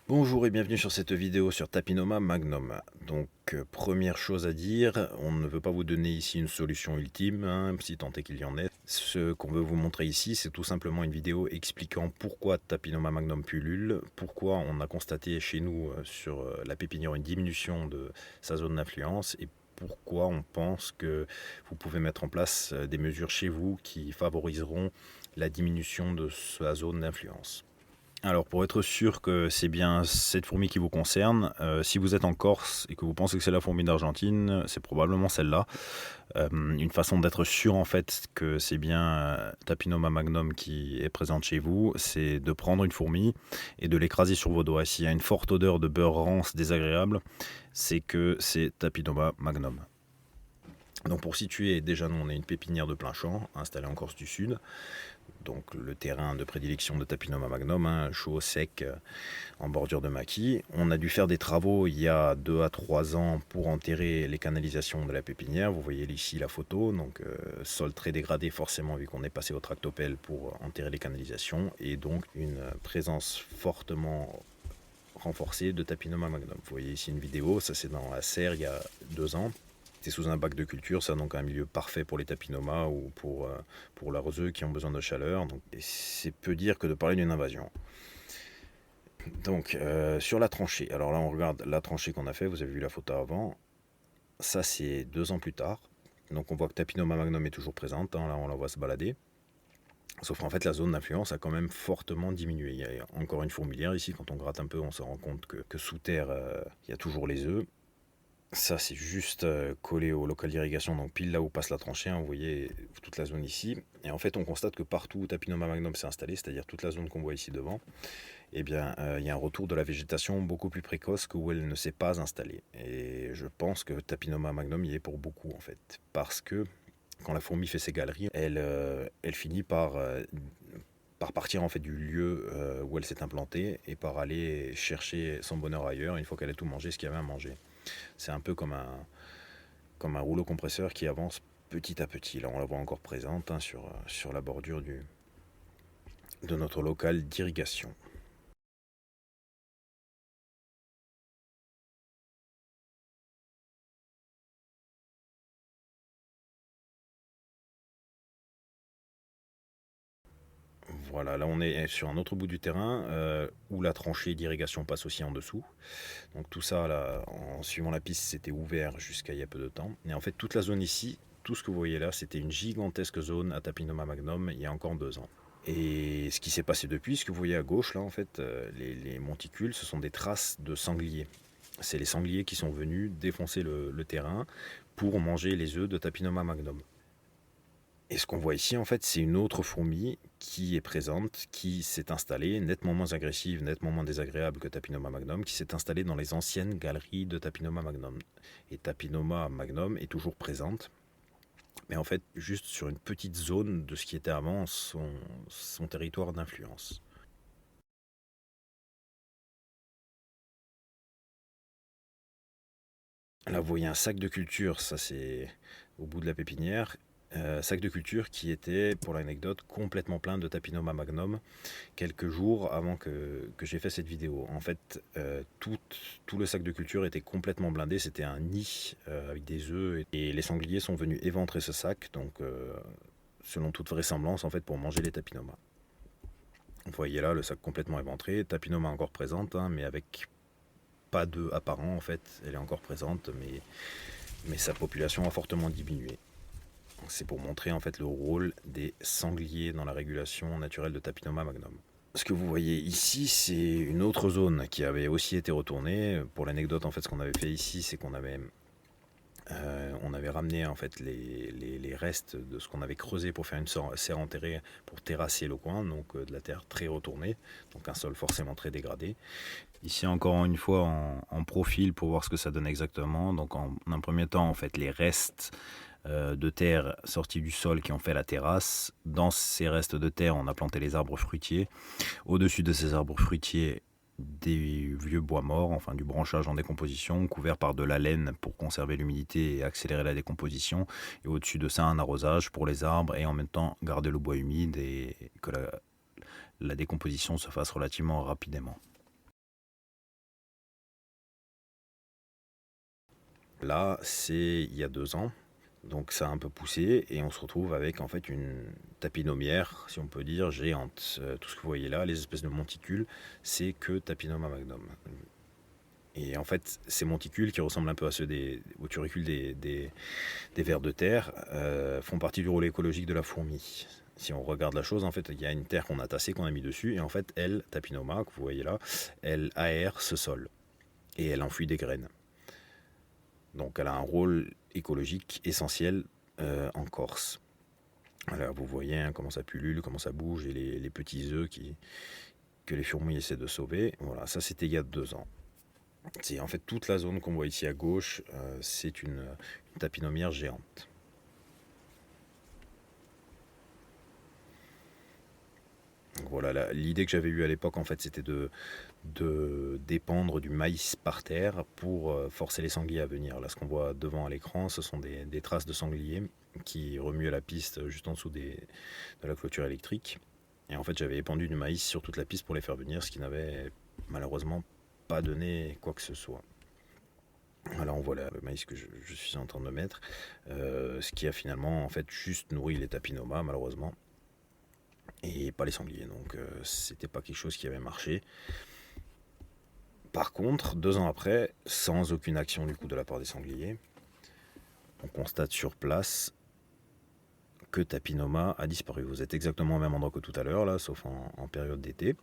Bonjour et bienvenue sur cette vidéo sur Tapinoma Magnum. Donc première chose à dire, on ne veut pas vous donner ici une solution ultime, hein, si tant est qu'il y en ait. Ce qu'on veut vous montrer ici, c'est tout simplement une vidéo expliquant pourquoi Tapinoma Magnum pullule, pourquoi on a constaté chez nous sur la pépinière une diminution de sa zone d'influence et pourquoi on pense que vous pouvez mettre en place des mesures chez vous qui favoriseront la diminution de sa zone d'influence. Alors pour être sûr que c'est bien cette fourmi qui vous concerne, si vous êtes en Corse et que vous pensez que c'est la fourmi d'Argentine, c'est probablement celle-là. Une façon d'être sûr en fait que c'est bien Tapinoma magnum qui est présente chez vous, c'est de prendre une fourmi et de l'écraser sur vos doigts. S'il y a une forte odeur de beurre rance désagréable, c'est que c'est Tapinoma magnum. Donc pour situer, déjà nous on est une pépinière de plein champ installée en Corse du Sud. Donc le terrain de prédilection de Tapinoma magnum, hein, chaud, sec, en bordure de maquis. On a dû faire des travaux il y a 2 à 3 ans pour enterrer les canalisations de la pépinière. Vous voyez ici la photo, donc sol très dégradé forcément vu qu'on est passé au tractopelle pour enterrer les canalisations et donc une présence fortement renforcée de Tapinoma magnum. Vous voyez ici une vidéo, ça c'est dans la serre il y a 2 ans. C'est sous un bac de culture, ça donc un milieu parfait pour les tapinomas ou pour leurs œufs qui ont besoin de chaleur. Donc c'est peu dire que de parler d'une invasion. Donc sur la tranchée, alors là on regarde la tranchée qu'on a fait, vous avez vu la photo avant. Ça c'est 2 ans plus tard. Donc on voit que Tapinoma magnum est toujours présente, hein, là on la voit se balader. Sauf qu'en fait la zone d'influence a quand même fortement diminué. Il y a encore une fourmilière ici, quand on gratte un peu on se rend compte que sous terre il y a toujours les œufs. Ça, c'est juste collé au local d'irrigation, donc pile là où passe la tranchée, hein, vous voyez toute la zone ici. Et en fait, on constate que partout où Tapinoma magnum s'est installé, c'est-à-dire toute la zone qu'on voit ici devant, eh bien, il y a un retour de la végétation beaucoup plus précoce que où elle ne s'est pas installée. Et je pense que Tapinoma magnum y est pour beaucoup, en fait. Parce que quand la fourmi fait ses galeries, elle finit par partir en fait du lieu où elle s'est implantée et par aller chercher son bonheur ailleurs une fois qu'elle a tout mangé ce qu'il y avait à manger. C'est un peu comme un rouleau compresseur qui avance petit à petit. Là, on la voit encore présente, hein, sur la bordure de notre local d'irrigation. Voilà, là on est sur un autre bout du terrain où la tranchée d'irrigation passe aussi en dessous. Donc tout ça, là, en suivant la piste, c'était ouvert jusqu'à il y a peu de temps. Et en fait, toute la zone ici, tout ce que vous voyez là, c'était une gigantesque zone à Tapinoma magnum il y a encore 2 ans. Et ce qui s'est passé depuis, ce que vous voyez à gauche, là, en fait, les monticules, ce sont des traces de sangliers. C'est les sangliers qui sont venus défoncer le terrain pour manger les œufs de Tapinoma magnum. Et ce qu'on voit ici, en fait, c'est une autre fourmi qui est présente, qui s'est installée, nettement moins agressive, nettement moins désagréable que Tapinoma magnum, qui s'est installée dans les anciennes galeries de Tapinoma magnum. Et Tapinoma magnum est toujours présente, mais en fait, juste sur une petite zone de ce qui était avant son territoire d'influence. Là, vous voyez un sac de culture, ça c'est au bout de la pépinière. Sac de culture qui était, pour l'anecdote, complètement plein de Tapinoma magnum quelques jours avant que j'ai fait cette vidéo. En fait, tout le sac de culture était complètement blindé. C'était un nid avec des œufs et les sangliers sont venus éventrer ce sac, donc selon toute vraisemblance, en fait, pour manger les Tapinomas. Vous voyez là le sac complètement éventré, Tapinoma encore présente, hein, mais avec pas d'œufs apparents en fait. Elle est encore présente, mais sa population a fortement diminué. C'est pour montrer en fait le rôle des sangliers dans la régulation naturelle de Tapinoma magnum. Ce que vous voyez ici, c'est une autre zone qui avait aussi été retournée. Pour l'anecdote, en fait, ce qu'on avait fait ici, c'est qu'on avait, on avait ramené en fait les restes de ce qu'on avait creusé pour faire une serre enterrée pour terrasser le coin, donc de la terre très retournée, donc un sol forcément très dégradé. Ici encore une fois en profil pour voir ce que ça donne exactement. Donc en un premier temps, en fait, les restes de terre sortis du sol qui ont fait la terrasse. Dans ces restes de terre, on a planté les arbres fruitiers. Au-dessus de ces arbres fruitiers, des vieux bois morts, enfin du branchage en décomposition, couvert par de la laine pour conserver l'humidité et accélérer la décomposition. Et au-dessus de ça, un arrosage pour les arbres et en même temps garder le bois humide et que la décomposition se fasse relativement rapidement. Là, c'est il y a 2 ans, donc ça a un peu poussé et on se retrouve avec en fait une tapinomière, si on peut dire, géante. Tout ce que vous voyez là, les espèces de monticules, c'est que Tapinoma magnum. Et en fait, ces monticules qui ressemblent un peu à ceux aux turicules des vers de terre font partie du rôle écologique de la fourmi. Si on regarde la chose, en fait, il y a une terre qu'on a tassée, qu'on a mis dessus, et en fait, elle, Tapinoma, que vous voyez là, elle aère ce sol et elle enfouit des graines. Donc, elle a un rôle écologique essentiel en Corse. Alors, vous voyez hein, comment ça pullule, comment ça bouge, et les petits œufs que les fourmis essaient de sauver. Voilà, ça c'était il y a 2 ans. C'est en fait toute la zone qu'on voit ici à gauche, c'est une tapinomière géante. Donc voilà, l'idée que j'avais eue à l'époque, en fait, c'était de dépandre du maïs par terre pour forcer les sangliers à venir. Là, ce qu'on voit devant à l'écran, ce sont des traces de sangliers qui remuent la piste juste en dessous de la clôture électrique. Et en fait, j'avais épandu du maïs sur toute la piste pour les faire venir, ce qui n'avait malheureusement pas donné quoi que ce soit. Là, on voit le maïs que je suis en train de mettre, ce qui a finalement en fait juste nourri les tapinomas, malheureusement, et pas les sangliers. Donc, c'était pas quelque chose qui avait marché. Par contre, 2 ans après, sans aucune action du coup de la part des sangliers, on constate sur place que Tapinoma a disparu. Vous êtes exactement au même endroit que tout à l'heure, là, sauf en période d'été.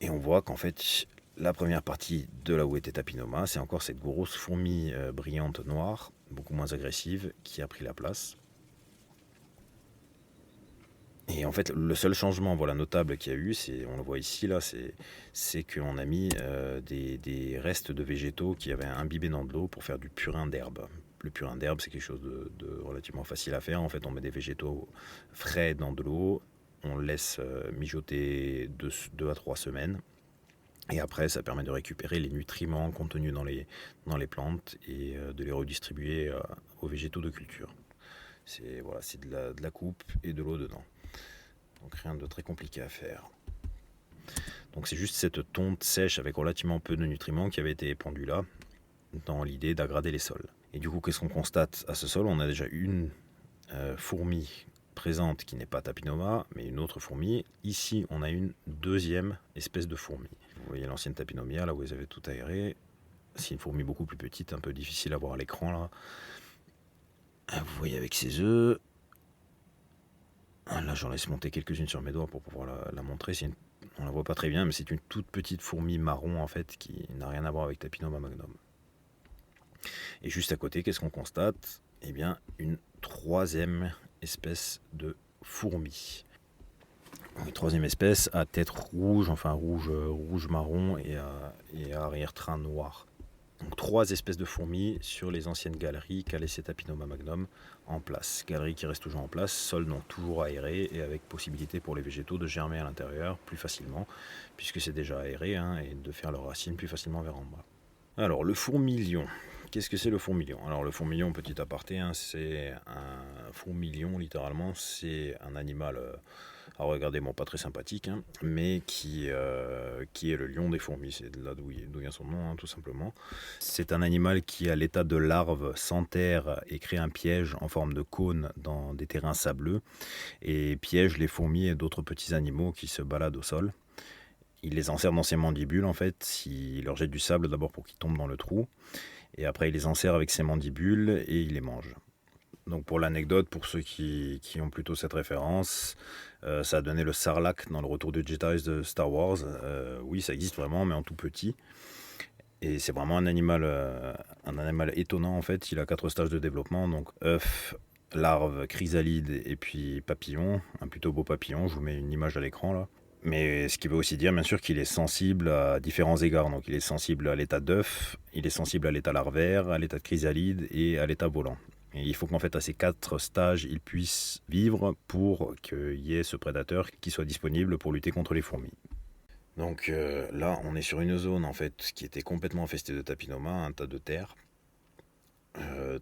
Et on voit qu'en fait, la première partie de là où était Tapinoma, c'est encore cette grosse fourmi brillante noire, beaucoup moins agressive, qui a pris la place. Et en fait, le seul changement notable qu'il y a eu, on le voit ici, là, c'est qu'on a mis des restes de végétaux qui avaient imbibé dans de l'eau pour faire du purin d'herbe. Le purin d'herbe, c'est quelque chose de relativement facile à faire. En fait, on met des végétaux frais dans de l'eau, on le laisse mijoter 2 à 3 semaines. Et après, ça permet de récupérer les nutriments contenus dans les plantes et de les redistribuer aux végétaux de culture. C'est de la coupe et de l'eau dedans. Donc rien de très compliqué à faire. Donc c'est juste cette tonte sèche avec relativement peu de nutriments qui avait été épandue là, dans l'idée d'aggrader les sols. Et du coup, qu'est-ce qu'on constate à ce sol? On a déjà une fourmi présente qui n'est pas Tapinoma, mais une autre fourmi. Ici, on a une deuxième espèce de fourmi. Vous voyez l'ancienne Tapinomia, là où ils avaient tout aéré. C'est une fourmi beaucoup plus petite, un peu difficile à voir à l'écran là. Vous voyez avec ses œufs. Là, j'en laisse monter quelques-unes sur mes doigts pour pouvoir la montrer. On la voit pas très bien, mais c'est une toute petite fourmi marron en fait qui n'a rien à voir avec Tapinoma magnum. Et juste à côté, qu'est-ce qu'on constate? Eh bien, une troisième espèce de fourmi. Une troisième espèce à tête rouge, enfin rouge marron et à arrière-train noir. Donc 3 espèces de fourmis sur les anciennes galeries qu'a laissé Tapinoma magnum en place. Galeries qui restent toujours en place, sol donc toujours aéré et avec possibilité pour les végétaux de germer à l'intérieur plus facilement, puisque c'est déjà aéré, et de faire leurs racines plus facilement vers en bas. Alors le fourmilion. Qu'est-ce que c'est le fourmilion? Alors le fourmilion, petit aparté, c'est un fourmilion littéralement, c'est un animal... alors regardez, pas très sympathique, mais qui est le lion des fourmis. C'est de là d'où vient son nom, tout simplement. C'est un animal qui, à l'état de larve, s'enterre et crée un piège en forme de cône dans des terrains sableux et piège les fourmis et d'autres petits animaux qui se baladent au sol. Il les enserre dans ses mandibules, en fait. Il leur jette du sable d'abord pour qu'ils tombent dans le trou. Et après, il les enserre avec ses mandibules et il les mange. Donc pour l'anecdote, pour ceux qui ont plutôt cette référence, ça a donné le Sarlacc dans le Retour du Jedi de Star Wars. Oui, ça existe vraiment, mais en tout petit. Et c'est vraiment un animal étonnant en fait. Il a 4 stages de développement, donc œuf, larve, chrysalide et puis papillon. Un plutôt beau papillon, je vous mets une image à l'écran là. Mais ce qui veut aussi dire bien sûr qu'il est sensible à différents égards. Donc il est sensible à l'état d'œuf, il est sensible à l'état larvaire, à l'état de chrysalide et à l'état volant. Et il faut qu'en fait à ces 4 stages, il puisse vivre pour qu'il y ait ce prédateur qui soit disponible pour lutter contre les fourmis. Donc là, on est sur une zone en fait qui était complètement infestée de Tapinoma, un tas de terre.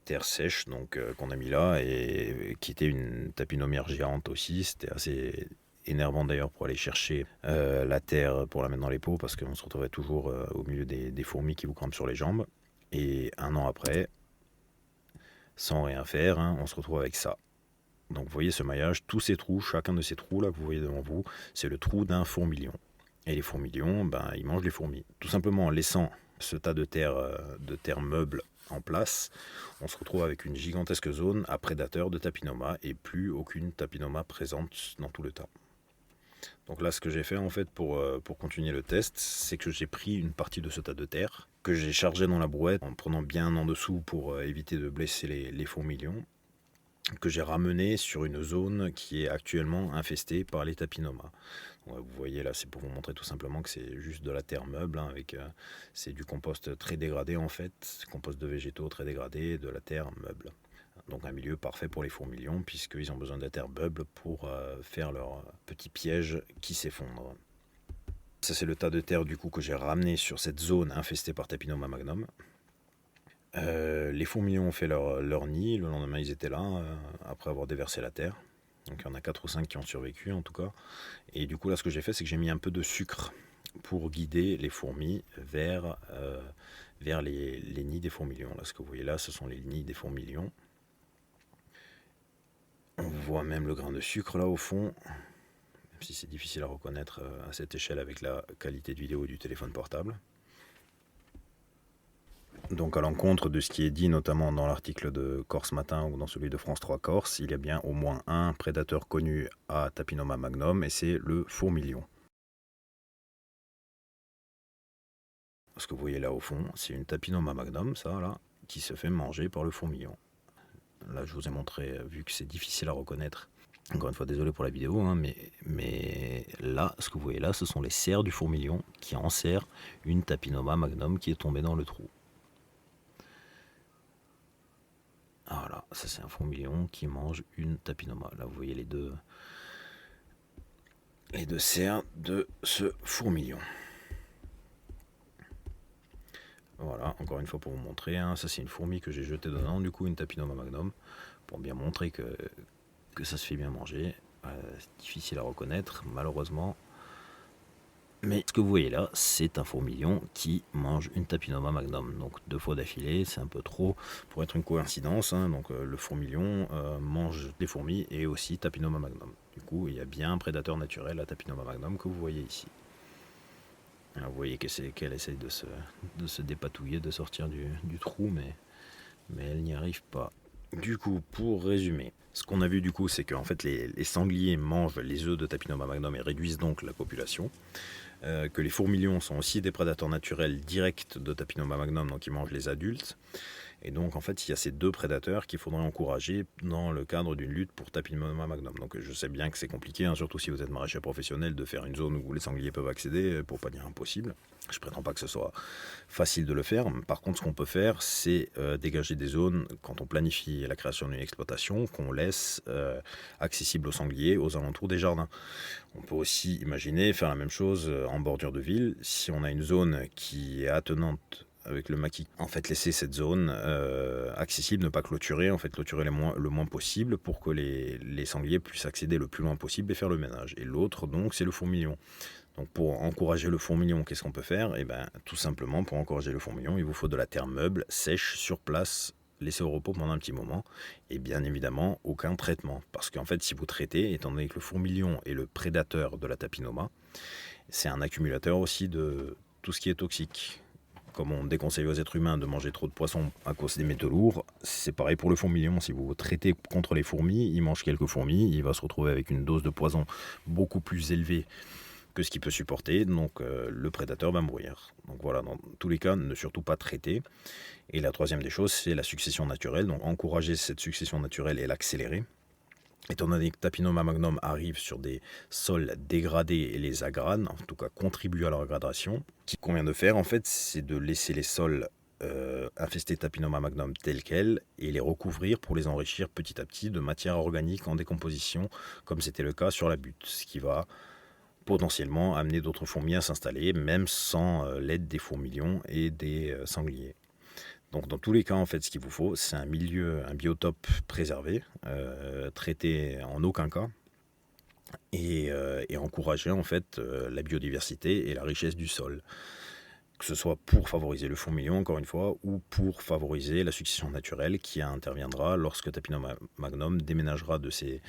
Terre sèche donc qu'on a mis là et qui était une tapinomière géante aussi. C'était assez énervant d'ailleurs pour aller chercher la terre pour la mettre dans les pots parce qu'on se retrouvait toujours au milieu des fourmis qui vous grimpent sur les jambes. Et un an après, sans rien faire, hein, on se retrouve avec ça. Donc vous voyez ce maillage, tous ces trous, chacun de ces trous là que vous voyez devant vous, c'est le trou d'un fourmilion. Et les fourmilions, ben, ils mangent les fourmis. Tout simplement en laissant ce tas de terre meuble en place, on se retrouve avec une gigantesque zone à prédateurs de Tapinoma et plus aucune Tapinoma présente dans tout le tas. Donc là, ce que j'ai fait en fait pour continuer le test, c'est que j'ai pris une partie de ce tas de terre que j'ai chargé dans la brouette en prenant bien en dessous pour éviter de blesser les fourmilions, que j'ai ramené sur une zone qui est actuellement infestée par les Tapinoma. Ouais, vous voyez là, c'est pour vous montrer tout simplement que c'est juste de la terre meuble, hein, c'est du compost très dégradé en fait, compost de végétaux très dégradé, de la terre meuble. Donc un milieu parfait pour les fourmilions puisqu'ils ont besoin de la terre meuble pour faire leur petit piège qui s'effondre. Ça c'est le tas de terre du coup que j'ai ramené sur cette zone infestée par Tapinoma magnum. Les fourmilions ont fait leur nid, le lendemain ils étaient là, après avoir déversé la terre. Donc il y en a 4 ou 5 qui ont survécu en tout cas. Et du coup là ce que j'ai fait c'est que j'ai mis un peu de sucre pour guider les fourmis vers les nids des fourmilions. Là ce que vous voyez là ce sont les nids des fourmilions. On voit même le grain de sucre là au fond, même si c'est difficile à reconnaître à cette échelle avec la qualité de vidéo du téléphone portable. Donc à l'encontre de ce qui est dit notamment dans l'article de Corse Matin ou dans celui de France 3 Corse, il y a bien au moins un prédateur connu à Tapinoma magnum et c'est le fourmilion. Ce que vous voyez là au fond, c'est une Tapinoma magnum, ça là, qui se fait manger par le fourmilion. Là je vous ai montré, vu que c'est difficile à reconnaître, encore une fois désolé pour la vidéo, hein, mais là, ce que vous voyez là, ce sont les serres du fourmilion qui enserrent une Tapinoma magnum qui est tombée dans le trou. Voilà, ça c'est un fourmilion qui mange une Tapinoma. Là vous voyez les deux serres de ce fourmilion. Voilà, encore une fois pour vous montrer, hein, ça c'est une fourmi que j'ai jetée dedans, du coup une Tapinoma magnum, pour bien montrer que ça se fait bien manger. C'est difficile à reconnaître malheureusement. Mais ce que vous voyez là, c'est un fourmilion qui mange une Tapinoma magnum. Donc 2 fois d'affilée, c'est un peu trop pour être une coïncidence, hein. Donc le fourmilion mange des fourmis et aussi Tapinoma magnum. Du coup, il y a bien un prédateur naturel à Tapinoma magnum que vous voyez ici. Alors, vous voyez qu'elle essaye de se dépatouiller, de sortir du trou, mais elle n'y arrive pas. Du coup, pour résumer, ce qu'on a vu du coup, c'est qu'en fait les sangliers mangent les œufs de Tapinoma magnum et réduisent donc la population. Que les fourmilions sont aussi des prédateurs naturels directs de Tapinoma magnum, donc ils mangent les adultes. Et donc en fait il y a ces deux prédateurs qu'il faudrait encourager dans le cadre d'une lutte pour Tapinoma magnum. Donc je sais bien que c'est compliqué, hein, surtout si vous êtes maraîcher professionnel, de faire une zone où les sangliers peuvent accéder, pour pas dire impossible. Je prétends pas que ce soit facile de le faire. Par contre ce qu'on peut faire c'est dégager des zones quand on planifie la création d'une exploitation qu'on laisse accessible aux sangliers aux alentours des jardins. On peut aussi imaginer faire la même chose en bordure de ville. Si on a une zone qui est attenante avec le maquis, en fait laisser cette zone accessible, ne pas clôturer, en fait clôturer le moins possible pour que les sangliers puissent accéder le plus loin possible et faire le ménage. Et l'autre donc c'est le fourmilion. Donc pour encourager le fourmilion, qu'est-ce qu'on peut faire? Eh bien tout simplement pour encourager le fourmilion, il vous faut de la terre meuble, sèche, sur place, laissez au repos pendant un petit moment, et bien évidemment aucun traitement. Parce qu'en fait si vous traitez, étant donné que le fourmilion est le prédateur de la Tapinoma, c'est un accumulateur aussi de tout ce qui est toxique. Comme on déconseille aux êtres humains de manger trop de poissons à cause des métaux lourds, c'est pareil pour le fourmilion. Si vous traitez contre les fourmis, il mange quelques fourmis, il va se retrouver avec une dose de poison beaucoup plus élevée que ce qu'il peut supporter, donc le prédateur va mourir. Donc voilà, dans tous les cas, ne surtout pas traiter. Et la troisième des choses, c'est la succession naturelle, donc encourager cette succession naturelle et l'accélérer. Étant donné que Tapinoma magnum arrive sur des sols dégradés et les agrade, en tout cas contribue à leur dégradation, ce qu'il convient de faire en fait, c'est de laisser les sols infestés Tapinoma magnum tels quels et les recouvrir pour les enrichir petit à petit de matière organique en décomposition, comme c'était le cas sur la butte, ce qui va potentiellement amener d'autres fourmis à s'installer, même sans l'aide des fourmilions et des sangliers. Donc dans tous les cas, en fait, ce qu'il vous faut, c'est un milieu, un biotope préservé, traité en aucun cas, et encourager en fait la biodiversité et la richesse du sol. Que ce soit pour favoriser le fourmilion, encore une fois, ou pour favoriser la succession naturelle qui interviendra lorsque Tapinoma magnum déménagera de ses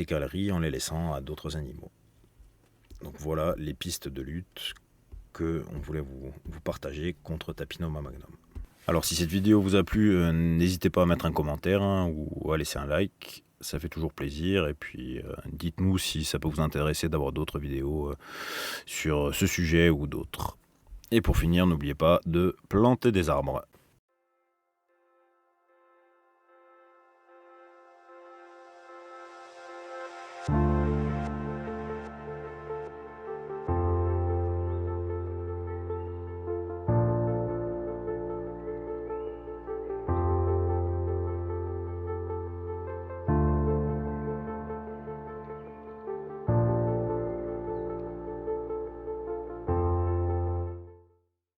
calories en les laissant à d'autres animaux. Donc voilà les pistes de lutte qu'on voulait vous partager contre Tapinoma magnum. Alors si cette vidéo vous a plu, n'hésitez pas à mettre un commentaire ou à laisser un like, ça fait toujours plaisir. Et puis dites-nous si ça peut vous intéresser d'avoir d'autres vidéos sur ce sujet ou d'autres. Et pour finir, n'oubliez pas de planter des arbres.